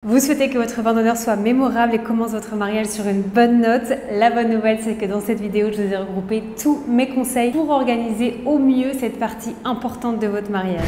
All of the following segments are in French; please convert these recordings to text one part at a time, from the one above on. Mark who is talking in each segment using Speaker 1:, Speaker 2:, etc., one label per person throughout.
Speaker 1: Vous souhaitez que votre vin d'honneur soit mémorable et commence votre mariage sur une bonne note. La bonne nouvelle, c'est que dans cette vidéo, je vous ai regroupé tous mes conseils pour organiser au mieux cette partie importante de votre mariage.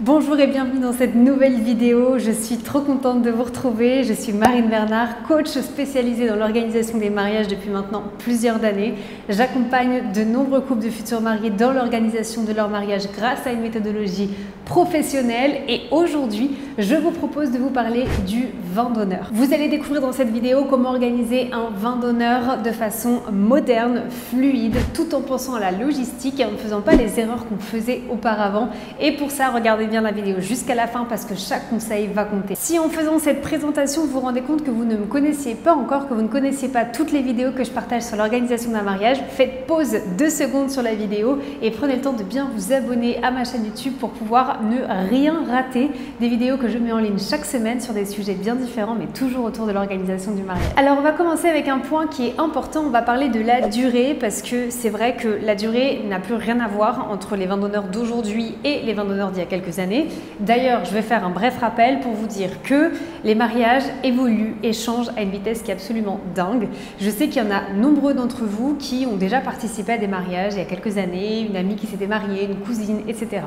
Speaker 1: Bonjour et bienvenue dans cette nouvelle vidéo. Je suis trop contente de vous retrouver. Je suis Marine Bernard, coach spécialisée dans l'organisation des mariages depuis maintenant plusieurs années. J'accompagne de nombreux couples de futurs mariés dans l'organisation de leur mariage grâce à une méthodologie professionnelle. Et aujourd'hui, je vous propose de vous parler du vin d'honneur. Vous allez découvrir dans cette vidéo comment organiser un vin d'honneur de façon moderne, fluide, tout en pensant à la logistique et en ne faisant pas les erreurs qu'on faisait auparavant. Et pour ça, regardez bien la vidéo jusqu'à la fin parce que chaque conseil va compter. Si en faisant cette présentation, vous vous rendez compte que vous ne me connaissiez pas encore, que vous ne connaissiez pas toutes les vidéos que je partage sur l'organisation d'un mariage, faites pause 2 secondes sur la vidéo et prenez le temps de bien vous abonner à ma chaîne YouTube pour pouvoir ne rien rater des vidéos que je mets en ligne chaque semaine sur des sujets bien différents mais toujours autour de l'organisation du mariage. Alors on va commencer avec un point qui est important, on va parler de la durée parce que c'est vrai que la durée n'a plus rien à voir entre les vins d'honneur d'aujourd'hui et les vins d'honneur d'il y a quelques années. D'ailleurs, je vais faire un bref rappel pour vous dire que les mariages évoluent et changent à une vitesse qui est absolument dingue. Je sais qu'il y en a nombreux d'entre vous qui ont déjà participé à des mariages il y a quelques années, une amie qui s'était mariée, une cousine, etc.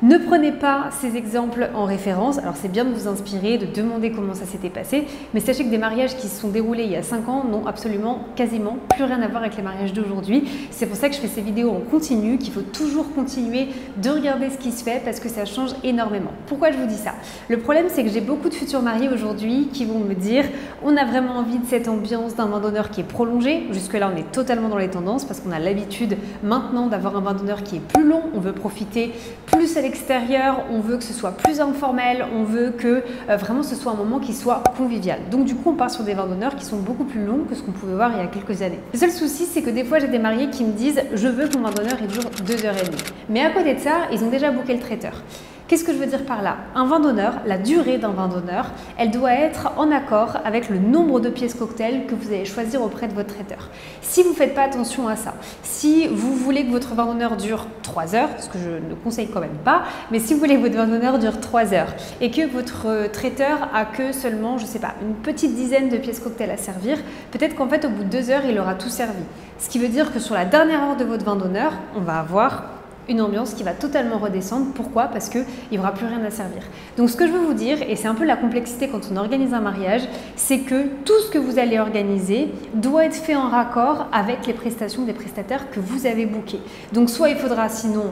Speaker 1: Ne prenez pas ces exemples en référence. Alors c'est bien de vous inspirer, de demander comment ça s'était passé, mais sachez que des mariages qui se sont déroulés il y a 5 ans n'ont absolument quasiment plus rien à voir avec les mariages d'aujourd'hui. C'est pour ça que je fais ces vidéos en continu, qu'il faut toujours continuer de regarder ce qui se fait parce que ça change énormément. Pourquoi je vous dis ça? Le problème, c'est que j'ai beaucoup de futurs mariés aujourd'hui qui vont me dire on a vraiment envie de cette ambiance d'un vin d'honneur qui est prolongé. Jusque-là, on est totalement dans les tendances parce qu'on a l'habitude maintenant d'avoir un vin d'honneur qui est plus long. On veut profiter plus à l'extérieur, on veut que ce soit plus informel, on veut que vraiment ce soit un moment qui soit convivial. Donc du coup, on part sur des vins d'honneur qui sont beaucoup plus longs que ce qu'on pouvait voir il y a quelques années. Le seul souci, c'est que des fois, j'ai des mariés qui me disent je veux que mon vin d'honneur dure 2h30. Mais à côté de ça, ils ont déjà booké le traiteur. Qu'est-ce que je veux dire par là? Un vin d'honneur, la durée d'un vin d'honneur, elle doit être en accord avec le nombre de pièces cocktail que vous allez choisir auprès de votre traiteur. Si vous ne faites pas attention à ça, si vous voulez que votre vin d'honneur dure 3 heures, ce que je ne conseille quand même pas, mais si vous voulez que votre vin d'honneur dure 3 heures et que votre traiteur a que seulement, je ne sais pas, une petite dizaine de pièces cocktail à servir, peut-être qu'en fait au bout de 2 heures, il aura tout servi. Ce qui veut dire que sur la dernière heure de votre vin d'honneur, on va avoir une ambiance qui va totalement redescendre. Pourquoi? Parce qu'il n'y aura plus rien à servir. Donc ce que je veux vous dire, et c'est un peu la complexité quand on organise un mariage, c'est que tout ce que vous allez organiser doit être fait en raccord avec les prestations des prestataires que vous avez bookés. Donc soit il faudra sinon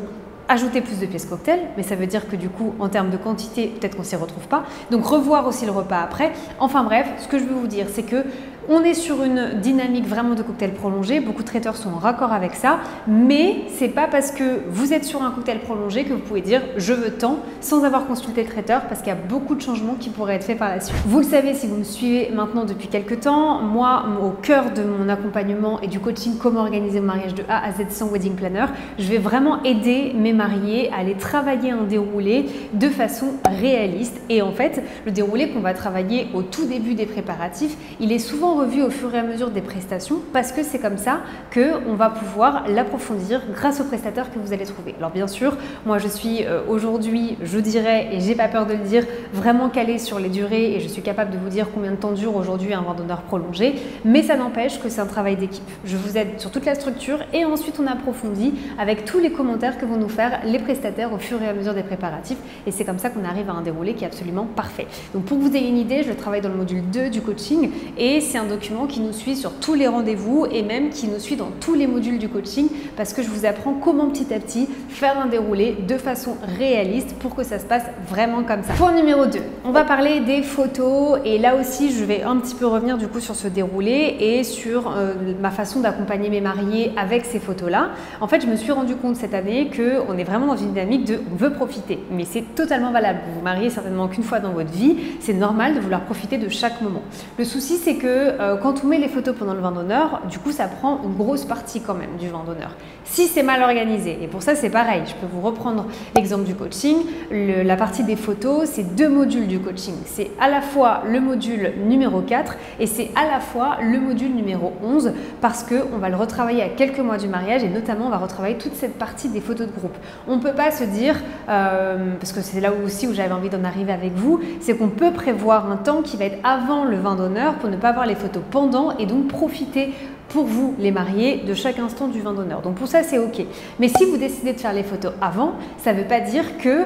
Speaker 1: ajouter plus de pièces cocktail, mais ça veut dire que du coup, en termes de quantité, peut-être qu'on ne s'y retrouve pas. Donc revoir aussi le repas après. Enfin bref, ce que je veux vous dire, c'est que on est sur une dynamique vraiment de cocktail prolongé. Beaucoup de traiteurs sont en raccord avec ça, mais c'est pas parce que vous êtes sur un cocktail prolongé que vous pouvez dire je veux tant sans avoir consulté le traiteur parce qu'il y a beaucoup de changements qui pourraient être faits par la suite. Vous le savez si vous me suivez maintenant depuis quelques temps, moi, au cœur de mon accompagnement et du coaching comment organiser mon mariage de A à Z sans wedding planner, je vais vraiment aider mes mariés à aller travailler un déroulé de façon réaliste. Et en fait, le déroulé qu'on va travailler au tout début des préparatifs, il est souvent revu au fur et à mesure des prestations parce que c'est comme ça qu'on va pouvoir l'approfondir grâce aux prestataires que vous allez trouver. Alors bien sûr, moi je suis aujourd'hui, je dirais, et j'ai pas peur de le dire, vraiment calée sur les durées et je suis capable de vous dire combien de temps dure aujourd'hui un vin d'honneur prolongé, mais ça n'empêche que c'est un travail d'équipe. Je vous aide sur toute la structure et ensuite on approfondit avec tous les commentaires que vont nous faire les prestataires au fur et à mesure des préparatifs et c'est comme ça qu'on arrive à un déroulé qui est absolument parfait. Donc pour que vous ayez une idée, je travaille dans le module 2 du coaching et c'est un document qui nous suit sur tous les rendez-vous et même qui nous suit dans tous les modules du coaching parce que je vous apprends comment petit à petit faire un déroulé de façon réaliste pour que ça se passe vraiment comme ça. Point numéro 2, on va parler des photos et là aussi je vais un petit peu revenir du coup sur ce déroulé et sur ma façon d'accompagner mes mariés avec ces photos-là. En fait, je me suis rendu compte cette année qu'on est vraiment dans une dynamique de on veut profiter, mais c'est totalement valable. Vous vous mariez certainement qu'une fois dans votre vie, c'est normal de vouloir profiter de chaque moment. Le souci, c'est que quand on met les photos pendant le vin d'honneur, du coup ça prend une grosse partie quand même du vin d'honneur. Si c'est mal organisé, et pour ça c'est pareil, je peux vous reprendre l'exemple du coaching, la partie des photos, c'est 2 modules du coaching. C'est à la fois le module numéro 4 et c'est à la fois le module numéro 11 parce qu'on va le retravailler à quelques mois du mariage et notamment on va retravailler toute cette partie des photos de groupe. On ne peut pas se dire, parce que c'est là aussi où j'avais envie d'en arriver avec vous, c'est qu'on peut prévoir un temps qui va être avant le vin d'honneur pour ne pas avoir les photos pendant et donc profiter pour vous, les mariés, de chaque instant du vin d'honneur. Donc pour ça, c'est OK. Mais si vous décidez de faire les photos avant, ça ne veut pas dire que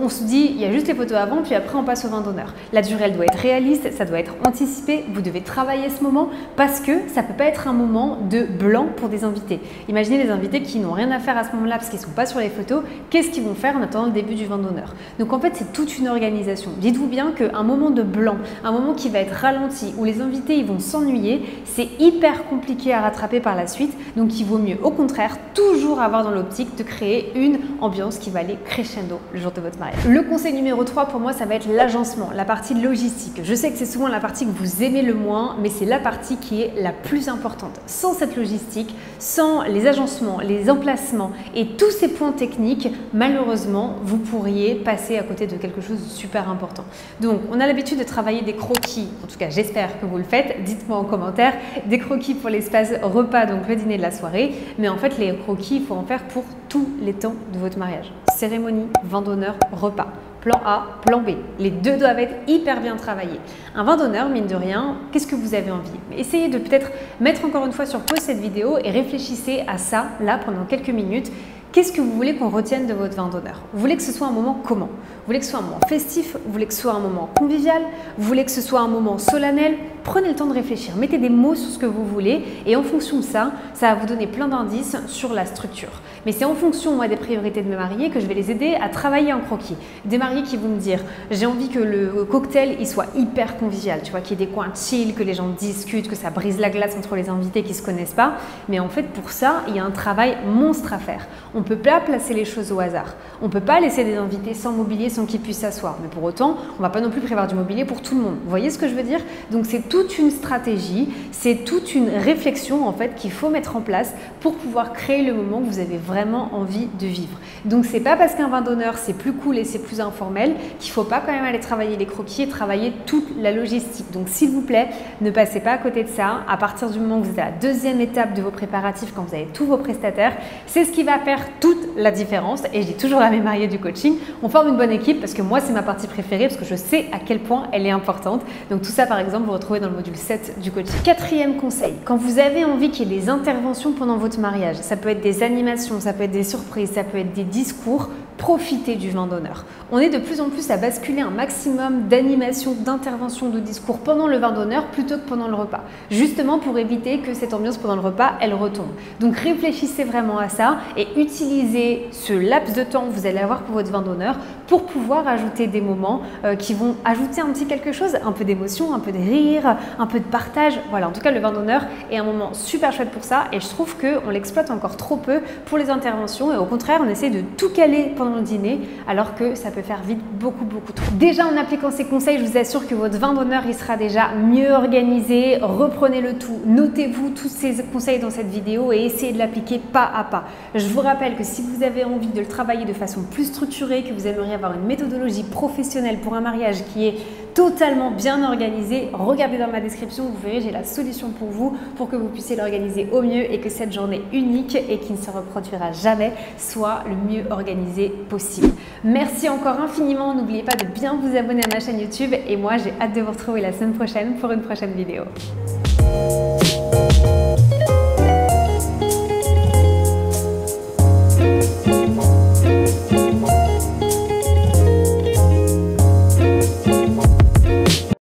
Speaker 1: on se dit, il y a juste les photos avant, puis après on passe au vin d'honneur. La durée, elle doit être réaliste, ça doit être anticipé, vous devez travailler ce moment parce que ça ne peut pas être un moment de blanc pour des invités. Imaginez les invités qui n'ont rien à faire à ce moment-là parce qu'ils ne sont pas sur les photos, qu'est-ce qu'ils vont faire en attendant le début du vin d'honneur? Donc en fait, c'est toute une organisation. Dites-vous bien qu'un moment de blanc, un moment qui va être ralenti, où les invités ils vont s'ennuyer, c'est hyper compliqué à rattraper par la suite, donc il vaut mieux au contraire toujours avoir dans l'optique de créer une ambiance qui va aller crescendo le jour de votre mariage. Le conseil numéro 3 pour moi ça va être l'agencement, la partie logistique. Je sais que c'est souvent la partie que vous aimez le moins, mais c'est la partie qui est la plus importante. Sans cette logistique, sans les agencements, les emplacements et tous ces points techniques, malheureusement vous pourriez passer à côté de quelque chose de super important. Donc on a l'habitude de travailler des croquis, en tout cas j'espère que vous le faites, dites-moi en commentaire, des croquis pour l'espace repas, donc le dîner de la soirée, mais en fait les croquis il faut en faire pour tous les temps de votre mariage. Cérémonie, vin d'honneur, repas. Plan A, plan B. Les deux doivent être hyper bien travaillés. Un vin d'honneur, mine de rien, qu'est-ce que vous avez envie? Essayez de peut-être mettre encore une fois sur pause cette vidéo et réfléchissez à ça, là, pendant quelques minutes. Qu'est-ce que vous voulez qu'on retienne de votre vin d'honneur? Vous voulez que ce soit un moment comment? Vous voulez que ce soit un moment festif? Vous voulez que ce soit un moment convivial? Vous voulez que ce soit un moment solennel? Prenez le temps de réfléchir, mettez des mots sur ce que vous voulez et en fonction de ça, ça va vous donner plein d'indices sur la structure. Mais c'est en fonction, moi, des priorités de mes mariés que je vais les aider à travailler en croquis. Des mariés qui vont me dire, j'ai envie que le cocktail, il soit hyper convivial, tu vois, qu'il y ait des coins chill, que les gens discutent, que ça brise la glace entre les invités qui ne se connaissent pas. Mais en fait, pour ça, il y a un travail monstre à faire. On ne peut pas placer les choses au hasard. On ne peut pas laisser des invités sans mobilier, sans qu'ils puissent s'asseoir. Mais pour autant, on ne va pas non plus prévoir du mobilier pour tout le monde. Vous voyez ce que je veux dire? Donc c'est toute une stratégie, c'est toute une réflexion en fait qu'il faut mettre en place pour pouvoir créer le moment que vous avez vraiment envie de vivre. Donc c'est pas parce qu'un vin d'honneur c'est plus cool et c'est plus informel qu'il faut pas quand même aller travailler les croquis et travailler toute la logistique. Donc s'il vous plaît, ne passez pas à côté de ça. À partir du moment où vous êtes à la deuxième étape de vos préparatifs, quand vous avez tous vos prestataires, c'est ce qui va faire toute la différence. Et je dis toujours à mes mariés du coaching, on forme une bonne équipe parce que moi c'est ma partie préférée parce que je sais à quel point elle est importante. Donc tout ça par exemple vous retrouvez dans le module 7 du coaching. Quatrième conseil, quand vous avez envie qu'il y ait des interventions pendant votre mariage, ça peut être des animations, ça peut être des surprises, ça peut être des discours, profitez du vin d'honneur. On est de plus en plus à basculer un maximum d'animations, d'interventions, de discours pendant le vin d'honneur plutôt que pendant le repas, justement pour éviter que cette ambiance pendant le repas, elle retombe. Donc réfléchissez vraiment à ça et utilisez ce laps de temps que vous allez avoir pour votre vin d'honneur pour pouvoir ajouter des moments qui vont ajouter un petit quelque chose, un peu d'émotion, un peu de rire, un peu de partage. Voilà, en tout cas le vin d'honneur est un moment super chouette pour ça et je trouve qu'on l'exploite encore trop peu pour les interventions et au contraire on essaie de tout caler pendant le dîner alors que ça peut faire vite beaucoup trop. Déjà en appliquant ces conseils, je vous assure que votre vin d'honneur il sera déjà mieux organisé. Reprenez le tout, notez-vous tous ces conseils dans cette vidéo et essayez de l'appliquer pas à pas. Je vous rappelle que si vous avez envie de le travailler de façon plus structurée, que vous aimeriez avoir une méthodologie professionnelle pour un mariage qui est totalement bien organisé, regardez dans ma description, vous verrez, j'ai la solution pour vous pour que vous puissiez l'organiser au mieux et que cette journée unique et qui ne se reproduira jamais soit le mieux organisée possible. Merci encore infiniment, n'oubliez pas de bien vous abonner à ma chaîne YouTube et moi j'ai hâte de vous retrouver la semaine prochaine pour une prochaine vidéo.